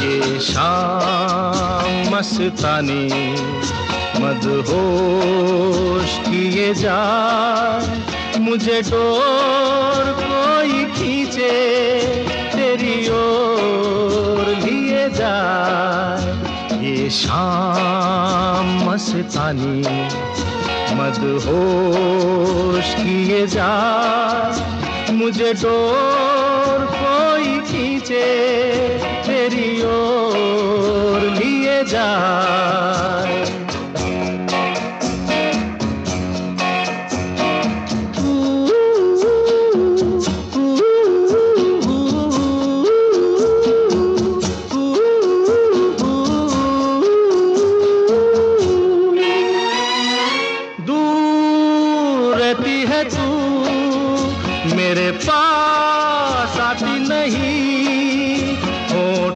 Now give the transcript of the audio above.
ये शाम मस्तानी मदहोश किए जाए, मुझे डोर कोई खींचे तेरी ओर लिए जाए। ये शाम मस्तानी मदहोश किए जाए, मुझे डोर कोई खींचे तेरी ओर लिए जाए।